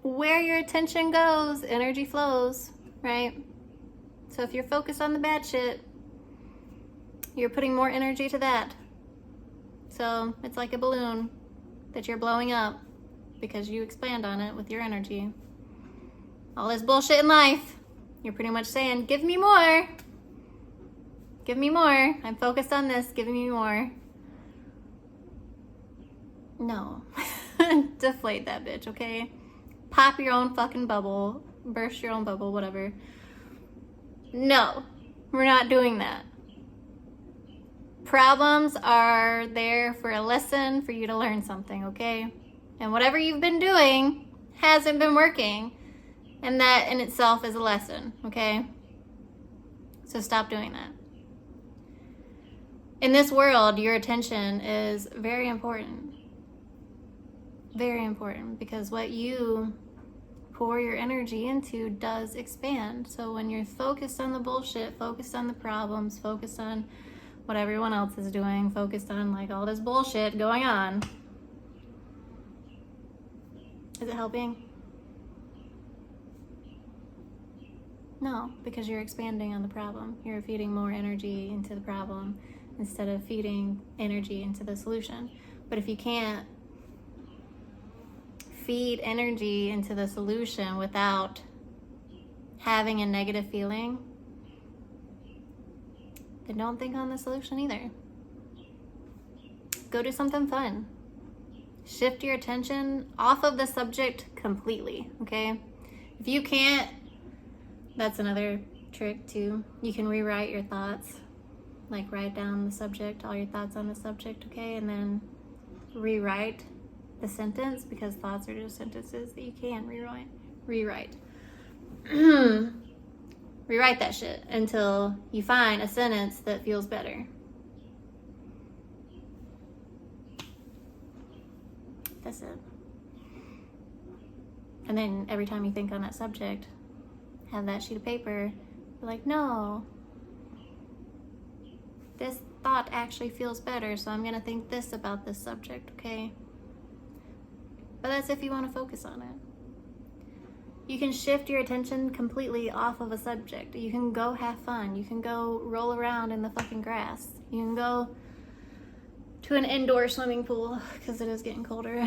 where your attention goes, energy flows, right? So if you're focused on the bad shit, you're putting more energy to that. So it's like a balloon that you're blowing up because you expand on it with your energy. All this bullshit in life, you're pretty much saying, give me more. Give me more. I'm focused on this. Give me more. No. Deflate that bitch, okay? Pop your own fucking bubble. Burst your own bubble, whatever. No. We're not doing that. Problems are there for a lesson, for you to learn something, okay? And whatever you've been doing hasn't been working. And that in itself is a lesson, okay? So stop doing that. In this world, your attention is very important. Very important, because what you pour your energy into does expand. So when you're focused on the bullshit, focused on the problems, focused on what everyone else is doing, focused on like all this bullshit going on, is it helping? No, because you're expanding on the problem. You're feeding more energy into the problem instead of feeding energy into the solution. But if you can't feed energy into the solution without having a negative feeling, then don't think on the solution either. Go do something fun. Shift your attention off of the subject completely, okay? If you can't, that's another trick too. You can rewrite your thoughts. Like write down the subject, all your thoughts on the subject, okay? And then rewrite the sentence, because thoughts are just sentences that you can rewrite. Rewrite that shit until you find a sentence that feels better. That's it. And then every time you think on that subject, have that sheet of paper, be like, no, this thought actually feels better, so I'm gonna think this about this subject, okay? But that's if you want to focus on it. You can shift your attention completely off of a subject. You can go have fun. You can go roll around in the fucking grass. You can go to an indoor swimming pool, because it is getting colder.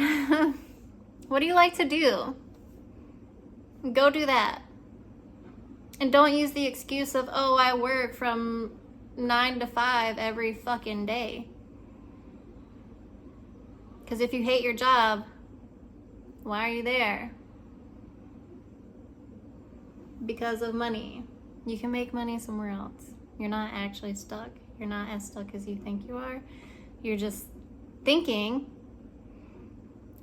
What do you like to do? Go do that. And don't use the excuse of, oh, I work from 9 to 5 every fucking day. Because if you hate your job, why are you there? Because of money. You can make money somewhere else. You're not actually stuck. You're not as stuck as you think you are. You're just thinking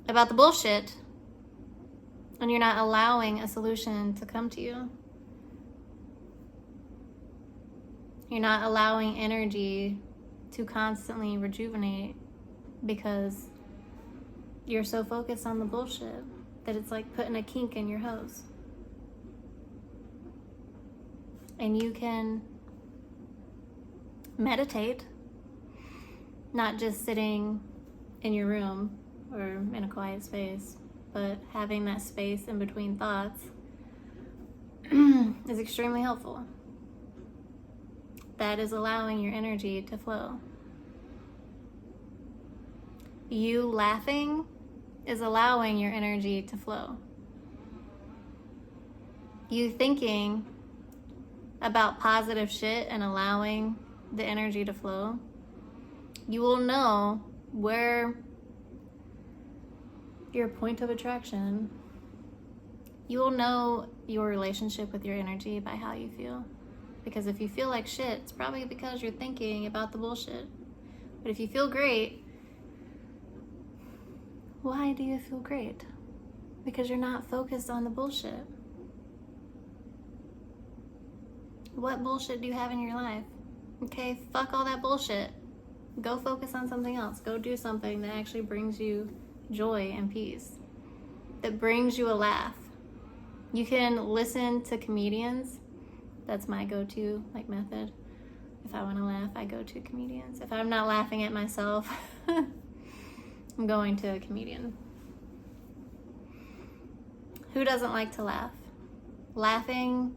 about the bullshit, and you're not allowing a solution to come to you. You're not allowing energy to constantly rejuvenate because you're so focused on the bullshit that it's like putting a kink in your hose. And you can meditate, not just sitting in your room or in a quiet space, but having that space in between thoughts is extremely helpful. That is allowing your energy to flow. You laughing is allowing your energy to flow. You thinking about positive shit and allowing the energy to flow, you will know where your point of attraction, you will know your relationship with your energy by how you feel. Because if you feel like shit, it's probably because you're thinking about the bullshit. But if you feel great, why do you feel great? Because you're not focused on the bullshit. What bullshit do you have in your life? Okay, fuck all that bullshit. Go focus on something else. Go do something that actually brings you joy and peace, that brings you a laugh. You can listen to comedians. That's my go-to method. If I want to laugh, I go to comedians. If I'm not laughing at myself, I'm going to a comedian. Who doesn't like to laugh? Laughing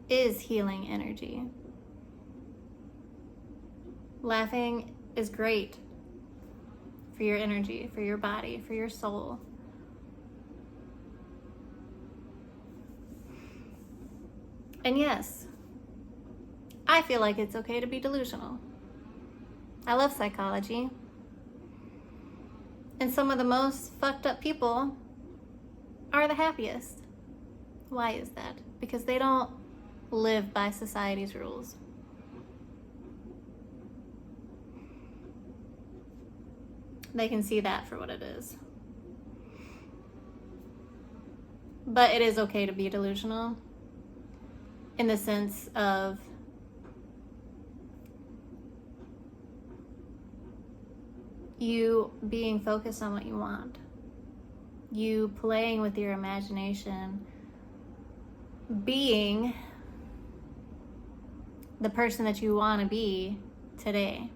is healing energy. Laughing is great for your energy, for your body, for your soul. And yes, I feel like it's okay to be delusional. I love psychology. And some of the most fucked up people are the happiest. Why is that? Because they don't live by society's rules. They can see that for what it is. But it is okay to be delusional in the sense of you being focused on what you want, you playing with your imagination, being the person that you want to be today,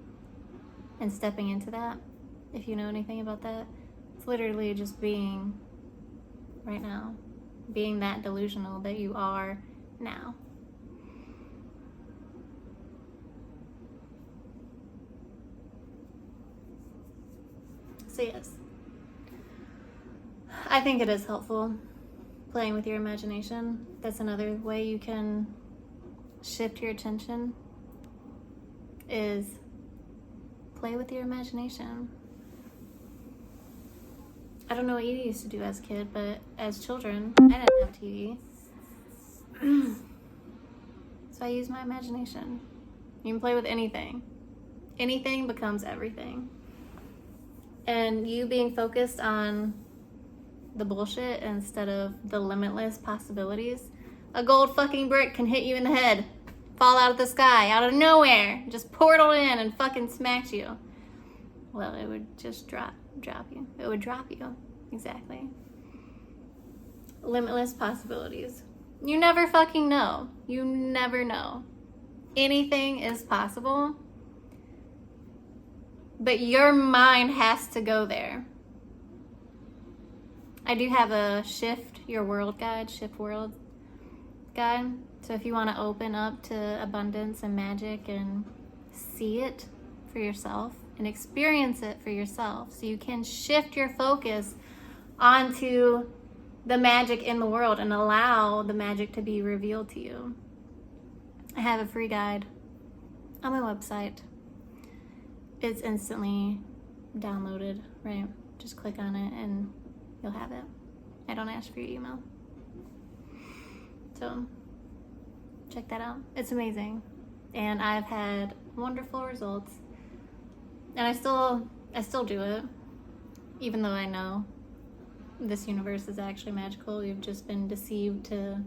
and stepping into that. If you know anything about that, it's literally just being right now, being that delusional that you are now. So yes, I think it is helpful playing with your imagination. That's another way you can shift your attention, is play with your imagination. I don't know what you used to do as a kid, but as children, I didn't have TV. So I use my imagination. You can play with anything. Anything becomes everything. And you being focused on the bullshit instead of the limitless possibilities, a gold fucking brick can hit you in the head, fall out of the sky, out of nowhere, just portal in and fucking smack you. Well, it would just drop you. It would drop you. Exactly. Limitless possibilities. You never fucking know. You never know. Anything is possible. But your mind has to go there. I do have a Shift Your World guide, Shift World guide. So if you want to open up to abundance and magic and see it for yourself and experience it for yourself, so you can shift your focus onto the magic in the world and allow the magic to be revealed to you, I have a free guide on my website. It's instantly downloaded, right? Just click on it and you'll have it. I don't ask for your email. So check that out. It's amazing. And I've had wonderful results. And I still do it, even though I know this universe is actually magical. We've just been deceived to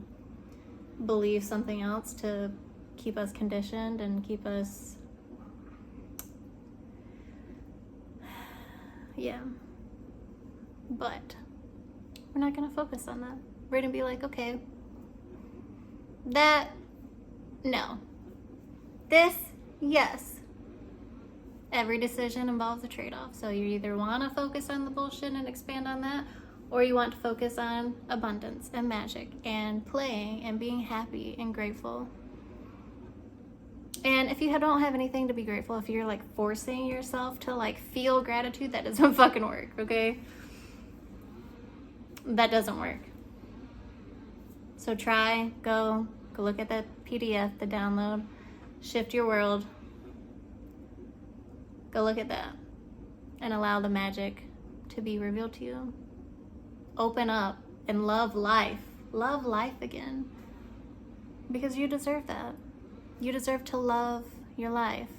believe something else to keep us conditioned and keep us, yeah. But we're not gonna focus on that. We're gonna be like, okay, that, no. This, yes. Every decision involves a trade-off. So you either want to focus on the bullshit and expand on that, or you want to focus on abundance and magic and playing and being happy and grateful. And if you don't have anything to be grateful, if you're like forcing yourself to like feel gratitude, that doesn't fucking work, okay? That doesn't work. So go look at the PDF, the download, Shift Your World. Go look at that and allow the magic to be revealed to you. Open up and love life. Love life again. Because you deserve that. You deserve to love your life.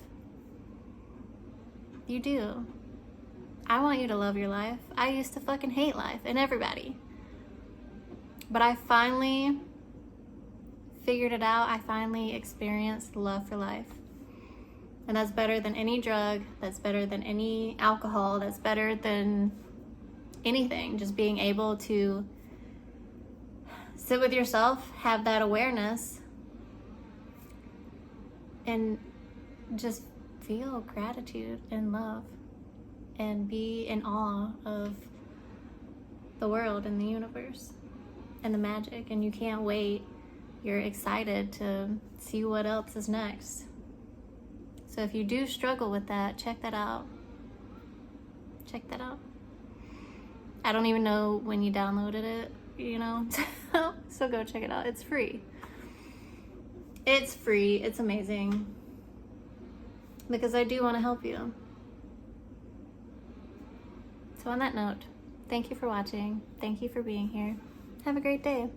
You do. I want you to love your life. I used to fucking hate life and everybody. But I finally figured it out. I finally experienced love for life. And that's better than any drug. That's better than any alcohol. That's better than anything. Just being able to sit with yourself, have that awareness, and just feel gratitude and love and be in awe of the world and the universe and the magic, and you can't wait. You're excited to see what else is next. So if you do struggle with that, check that out. Check that out. I don't even know when you downloaded it, you know? So go check it out. It's free. It's free. It's amazing. Because I do want to help you. So on that note, thank you for watching. Thank you for being here. Have a great day.